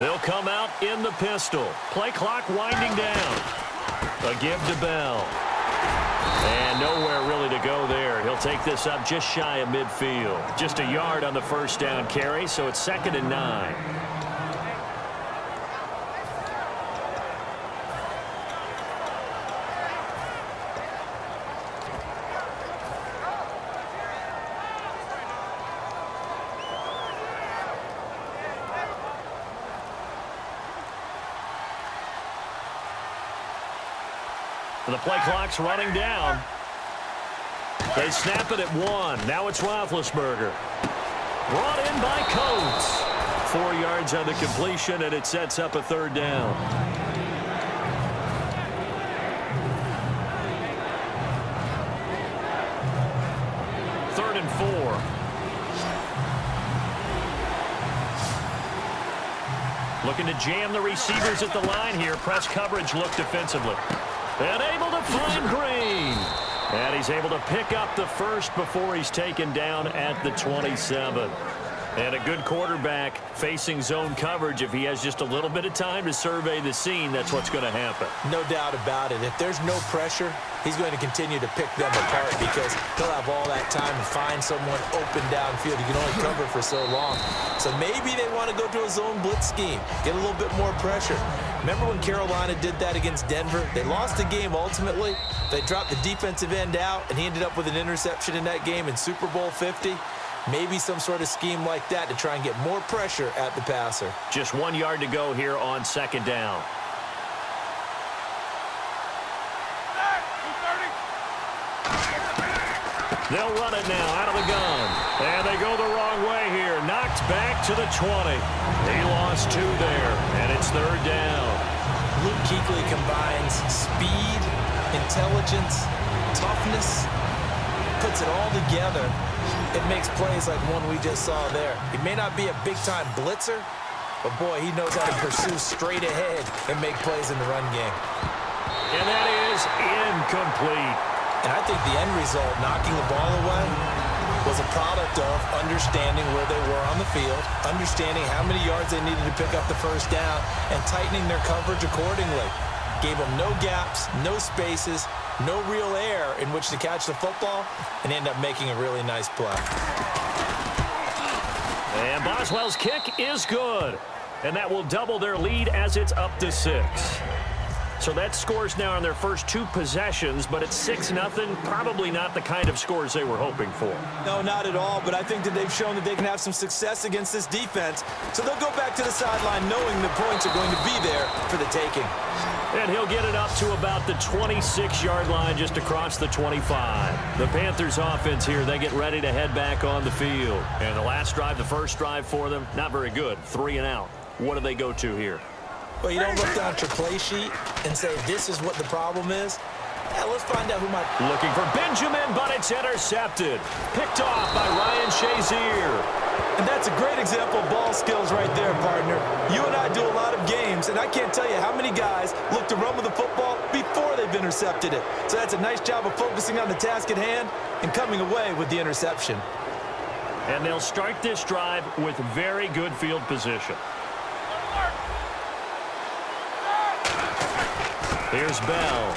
They'll come out in the pistol. Play clock winding down. A give to Bell. And nowhere really to go there. He'll take this up just shy of midfield. Just a yard on the first down carry, so it's 2nd and 9. The play clock's running down. They snap it at 1. Now it's Roethlisberger. Brought in by Coates. 4 yards on the completion, and it sets up a 3rd down. Third and 4. Looking to jam the receivers at the line here. Press coverage look defensively. And able to find Green. And he's able to pick up the first before he's taken down at the 27. And a good quarterback facing zone coverage. If he has just a little bit of time to survey the scene, that's what's going to happen. No doubt about it. If there's no pressure, he's going to continue to pick them apart because he'll have all that time to find someone open downfield. You can only cover for so long. So maybe they want to go to a zone blitz scheme, get a little bit more pressure. Remember when Carolina did that against Denver? They lost the game ultimately. They dropped the defensive end out, and he ended up with an interception in that game in Super Bowl 50. Maybe some sort of scheme like that to try and get more pressure at the passer. Just 1 yard to go here on 2nd down. They'll run it now out of the gun. And they go the wrong way here. Knocked back to the 20. He lost 2 there, and it's 3rd down. Luke Kuechly combines speed, intelligence, toughness, puts it all together. It makes plays like one we just saw there. He may not be a big-time blitzer, but, boy, he knows how to pursue straight ahead and make plays in the run game. And that is incomplete. And I think the end result, knocking the ball away, was a product of understanding where they were on the field, understanding how many yards they needed to pick up the first down, and tightening their coverage accordingly. Gave them no gaps, no spaces, no real air in which to catch the football, and end up making a really nice play. And Boswell's kick is good. And that will double their lead as it's up to 6. So that scores now on their first 2 possessions, but it's 6-0. Probably not the kind of scores they were hoping for. No, not at all, but I think that they've shown that they can have some success against this defense. So they'll go back to the sideline knowing the points are going to be there for the taking. And he'll get it up to about the 26-yard line just across the 25. The Panthers offense here, they get ready to head back on the field. And the last drive, the first drive for them, not very good. 3 and out. What do they go to here? Well, you don't look down at your play sheet and say, this is what the problem is. Yeah, let's find out who might... Looking for Benjamin, but it's intercepted. Picked off by Ryan Shazier. And that's a great example of ball skills right there, partner. You and I do a lot of games, and I can't tell you how many guys look to run with the football before they've intercepted it. So that's a nice job of focusing on the task at hand and coming away with the interception. And they'll start this drive with very good field position. Here's Bell.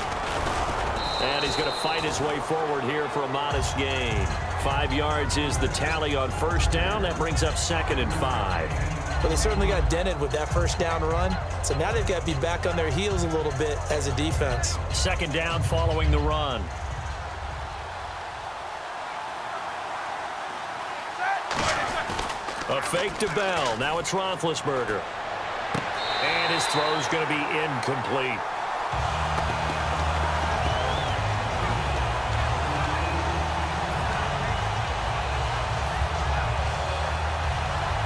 And he's going to fight his way forward here for a modest gain. 5 yards is the tally on first down. That brings up 2nd and 5. Well, they certainly got dented with that first down run. So now they've got to be back on their heels a little bit as a defense. 2nd down following the run. A fake to Bell. Now it's Roethlisberger. And his throw's going to be incomplete.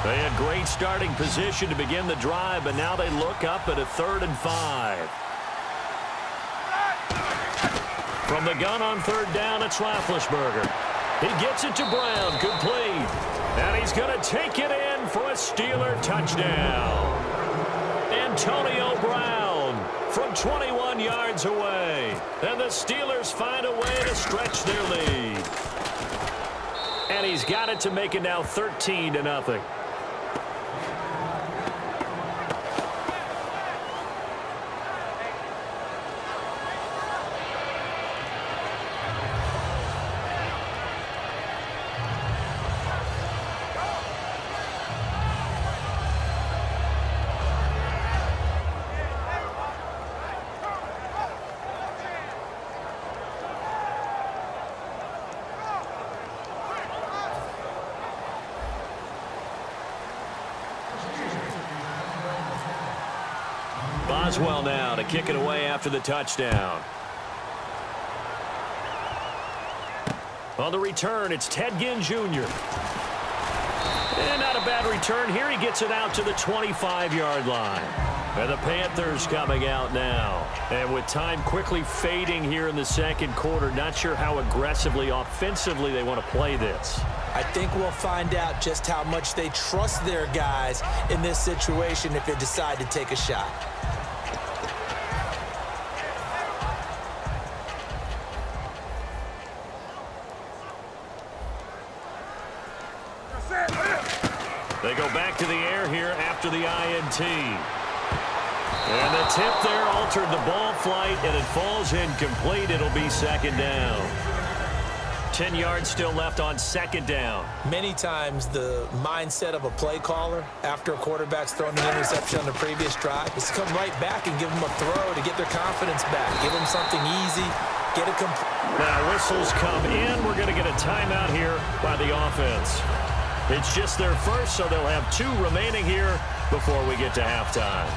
They had great starting position to begin the drive, but now they look up at a 3rd and 5. From the gun on 3rd down, it's Roethlisberger. He gets it to Brown, complete. And he's going to take it in for a Steeler touchdown. Antonio Brown from 21 yards away. And the Steelers find a way to stretch their lead. And he's got it to make it now 13-0. Boswell now to kick it away after the touchdown. On the return, it's Ted Ginn Jr. And not a bad return here. He gets it out to the 25-yard line. And the Panthers coming out now. And with time quickly fading here in the second quarter, not sure how aggressively, offensively they want to play this. I think we'll find out just how much they trust their guys in this situation if they decide to take a shot. They go back to the air here after the INT. And the tip there altered the ball flight, and it falls incomplete. It'll be second down. 10 yards still left on second down. Many times the mindset of a play caller after a quarterback's thrown an interception on the previous drive is to come right back and give them a throw to get their confidence back. Give them something easy. Get it complete. Now whistles come in. We're going to get a timeout here by the offense. It's just their first, so they'll have 2 remaining here before we get to halftime.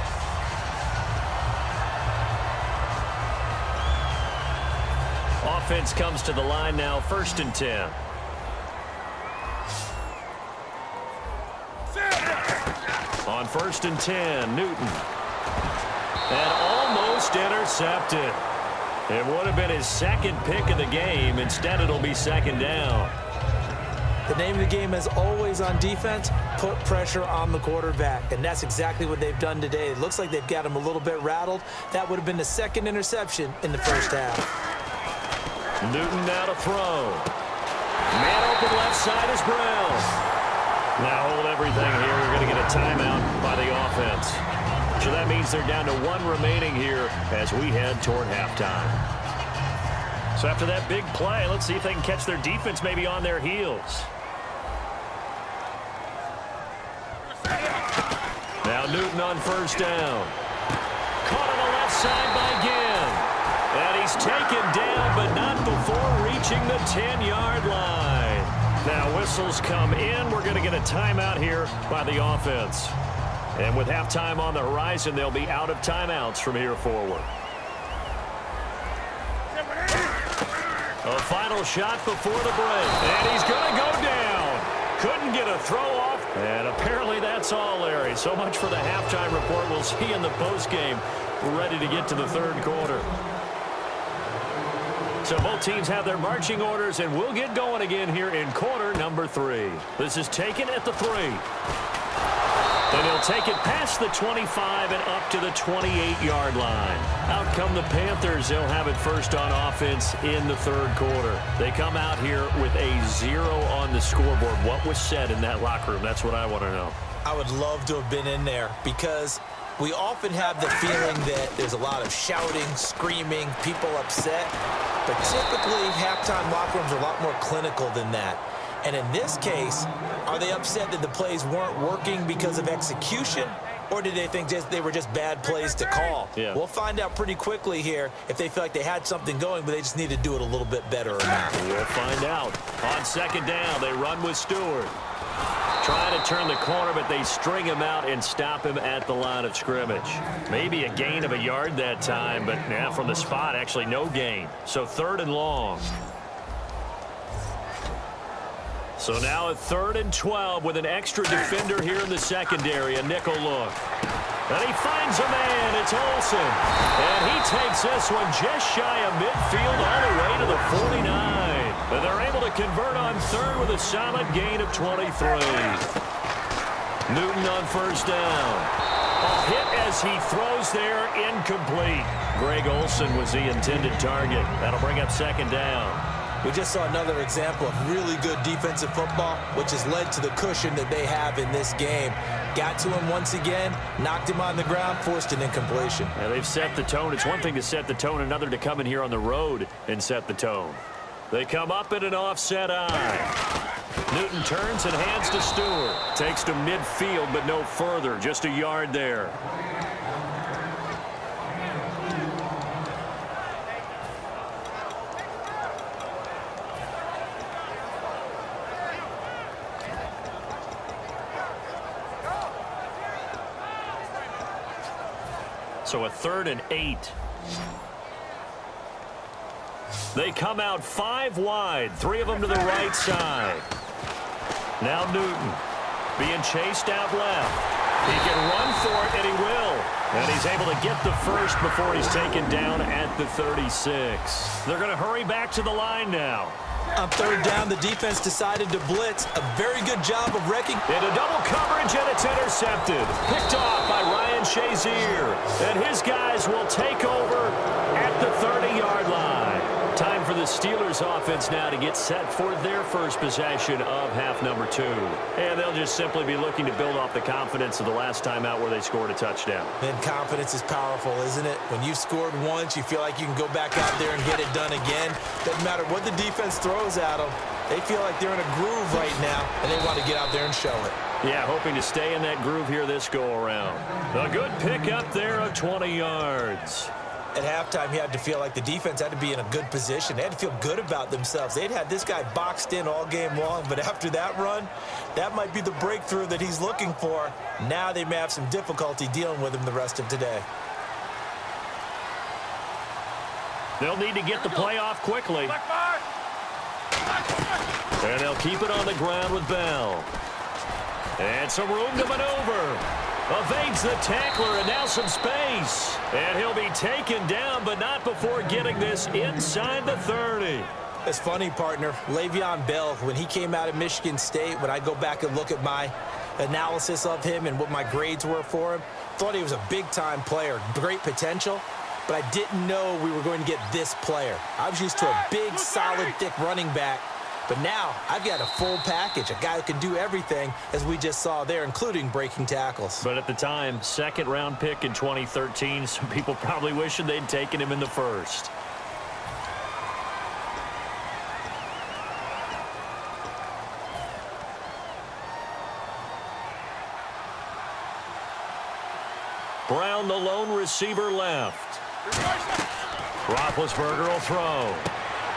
Offense comes to the line now, 1st and 10. On 1st and 10, Newton. And almost intercepted. It would have been his second pick of the game. Instead, it'll be second down. The name of the game is always on defense, put pressure on the quarterback. And that's exactly what they've done today. It looks like they've got him a little bit rattled. That would have been the second interception in the first half. Newton now to throw. Man open left side is Brown. Now hold everything here. We're going to get a timeout by the offense. So that means they're down to 1 remaining here as we head toward halftime. So after that big play, let's see if they can catch their defense maybe on their heels. Now Newton on 1st down. Caught on the left side by Ginn. And he's taken down, but not before reaching the 10-yard line. Now whistles come in. We're going to get a timeout here by the offense. And with halftime on the horizon, they'll be out of timeouts from here forward. A final shot before the break. And he's going to go down. Couldn't get a throw off. And apparently that's all, Larry. So much for the halftime report. We'll see in the postgame. We're ready to get to the third quarter. So both teams have their marching orders, and we'll get going again here in quarter number 3. This is taken at the 3. And he'll take it past the 25 and up to the 28-yard line. Out come the Panthers. They'll have it first on offense in the third quarter. They come out here with a 0 on the scoreboard. What was said in that locker room? That's what I want to know. I would love to have been in there because we often have the feeling that there's a lot of shouting, screaming, people upset. But typically, halftime locker rooms are a lot more clinical than that. And in this case, are they upset that the plays weren't working because of execution? Or did they think they were just bad plays to call? Yeah. We'll find out pretty quickly here if they feel like they had something going, but they just need to do it a little bit better or not. We'll find out. On second down, they run with Stewart. Trying to turn the corner, but they string him out and stop him at the line of scrimmage. Maybe a gain of a yard that time, but now from the spot, actually no gain. So 3rd and long. So now a 3rd and 12 with an extra defender here in the secondary, a nickel look. And he finds a man, it's Olsen. And he takes this one just shy of midfield all the way to the 49. And they're able to convert on 3rd with a solid gain of 23. Newton on 1st down. A hit as he throws there, incomplete. Greg Olsen was the intended target. That'll bring up 2nd down. We just saw another example of really good defensive football, which has led to the cushion that they have in this game. Got to him once again, knocked him on the ground, forced an incompletion. Yeah, they've set the tone. It's one thing to set the tone, another to come in here on the road and set the tone. They come up in an offset eye. Newton turns and hands to Stewart. Takes to midfield, but no further. Just a yard there. So a 3rd and 8. They come out 5 wide, 3 of them to the right side. Now Newton being chased out left. He can run for it, and he will. And he's able to get the first before he's taken down at the 36. They're going to hurry back to the line now. On 3rd down, the defense decided to blitz. A very good job of wrecking. Into double coverage, and it's intercepted. Picked off by Ryan Shazier. And his guys will take over at the 30-yard line. Time for the Steelers offense now to get set for their first possession of half number 2. And they'll just simply be looking to build off the confidence of the last time out where they scored a touchdown. And confidence is powerful, isn't it? When you've scored once, you feel like you can go back out there and get it done again. Doesn't matter what the defense throws at them. They feel like they're in a groove right now, and they want to get out there and show it. Yeah, hoping to stay in that groove here this go-around. A good pick up there of 20 yards. At halftime, you had to feel like the defense had to be in a good position. They had to feel good about themselves. They'd had this guy boxed in all game long, but after that run, that might be the breakthrough that he's looking for. Now they may have some difficulty dealing with him the rest of today. They'll need to get the play off quickly. And they'll keep it on the ground with Bell. And some room to maneuver. Evades the tackler, and now some space. And he'll be taken down, but not before getting this inside the 30. It's funny, partner. Le'Veon Bell, when he came out of Michigan State, when I go back and look at my analysis of him and what my grades were for him, thought he was a big-time player, great potential, but I didn't know we were going to get this player. I was used to a big, solid, thick running back. But now I've got a full package, a guy who can do everything, as we just saw there, including breaking tackles. But at the time, 2nd-round pick in 2013, some people probably wishing they'd taken him in the 1st. Brown, the lone receiver, left. Roethlisberger will throw.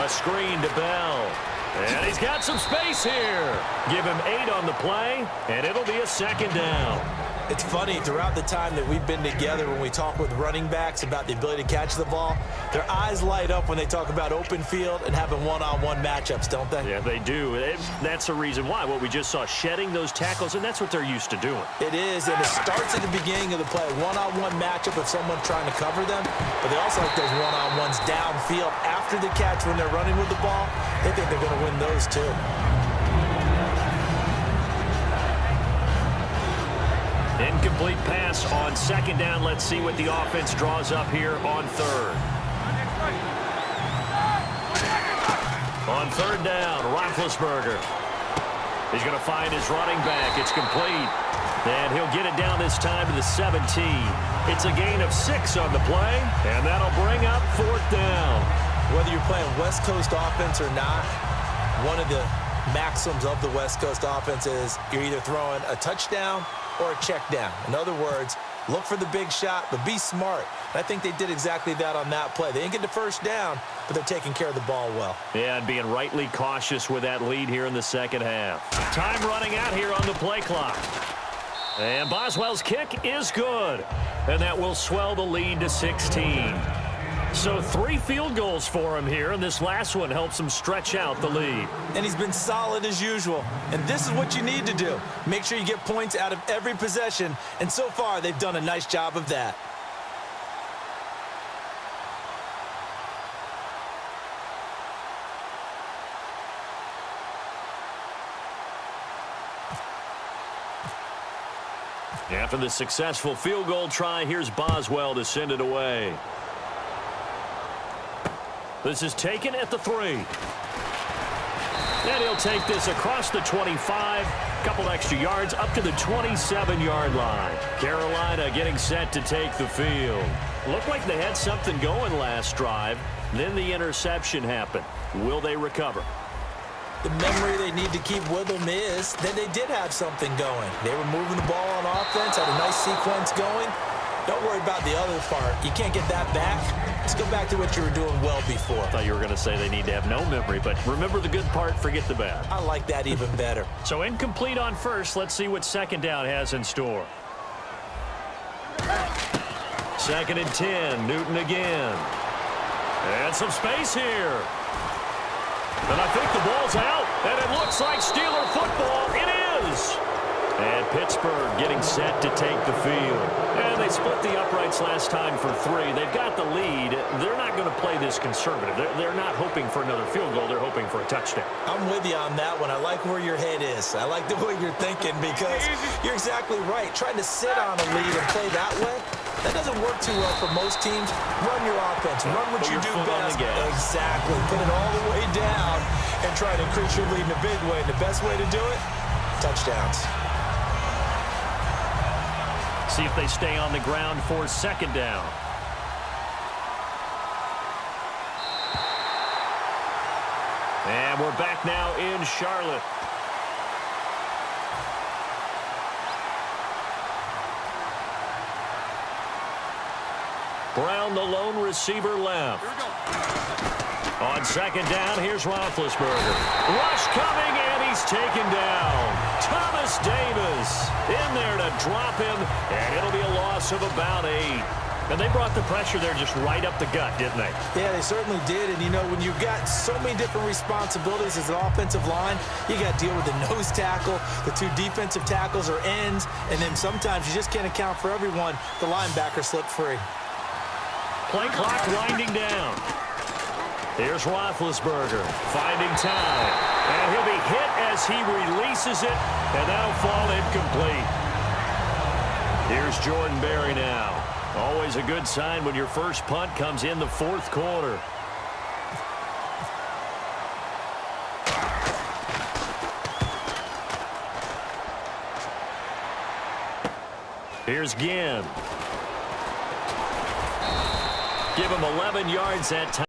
A screen to Bell. And he's got some space here. Give him 8 on the play, and it'll be a 2nd down. It's funny, throughout the time that we've been together, when we talk with running backs about the ability to catch the ball, their eyes light up when they talk about open field and having one-on-one matchups, don't they? Yeah, they do. That's the reason why. What we just saw, shedding those tackles, and that's what they're used to doing. It is, and it starts at the beginning of the play. One-on-one matchup if someone's trying to cover them, but they also like those one-on-ones downfield after the catch when they're running with the ball. They think they're going to win those too. Incomplete pass on 2nd down. Let's see what the offense draws up here on 3rd. On 3rd down, Roethlisberger. He's going to find his running back. It's complete. And he'll get it down this time to the 17. It's a gain of 6 on the play, and that'll bring up 4th down. Whether you're playing West Coast offense or not, one of the maxims of the West Coast offense is you're either throwing a touchdown or a check down. In other words, look for the big shot, but be smart. And I think they did exactly that on that play. They didn't get the 1st down, but they're taking care of the ball well. Yeah, and being rightly cautious with that lead here in the 2nd half. Time running out here on the play clock. And Boswell's kick is good. And that will swell the lead to 16. So 3 field goals for him here, and this last one helps him stretch out the lead. And he's been solid as usual. And this is what you need to do. Make sure you get points out of every possession. And so far, they've done a nice job of that. After the successful field goal try, here's Boswell to send it away. This is taken at the 3. And he'll take this across the 25. Couple extra yards up to the 27-yard line. Carolina getting set to take the field. Looked like they had something going last drive. Then the interception happened. Will they recover? The memory they need to keep with them is that they did have something going. They were moving the ball on offense, had a nice sequence going. Don't worry about the other part. You can't get that back. Let's go back to what you were doing well before. I thought you were going to say they need to have no memory, but remember the good part, forget the bad. I like that even better. So incomplete on 1st. Let's see what 2nd down has in store. 2nd and 10. Newton again. And some space here. And I think the ball's out. And it looks like Steeler football. It is. And Pittsburgh getting set to take the field. And they split the uprights last time for 3. They've got the lead. They're not going to play this conservative. They're not hoping for another field goal. They're hoping for a touchdown. I'm with you on that one. I like where your head is. I like the way you're thinking because you're exactly right. Trying to sit on a lead and play that way, that doesn't work too well for most teams. Run your offense. Run what you do best. Exactly. Put it all the way down and try to increase your lead in a big way. And the best way to do it, touchdowns. See if they stay on the ground for 2nd down. And we're back now in Charlotte. Brown, the lone receiver, left. On 2nd down, here's Roethlisberger. Rush coming, and he's taken down. Thomas Davis in there to drop him, and it'll be a loss of about 8. And they brought the pressure there just right up the gut, didn't they? Yeah, they certainly did. And, you know, when you've got so many different responsibilities as an offensive line, you got to deal with the nose tackle, the 2 defensive tackles or ends, and then sometimes you just can't account for everyone. The linebacker slipped free. Play clock winding down. Here's Roethlisberger finding time. And he'll be hit as he releases it, and that'll fall incomplete. Here's Jordan Berry now. Always a good sign when your first punt comes in the 4th quarter. Here's Ginn. Give him 11 yards that time.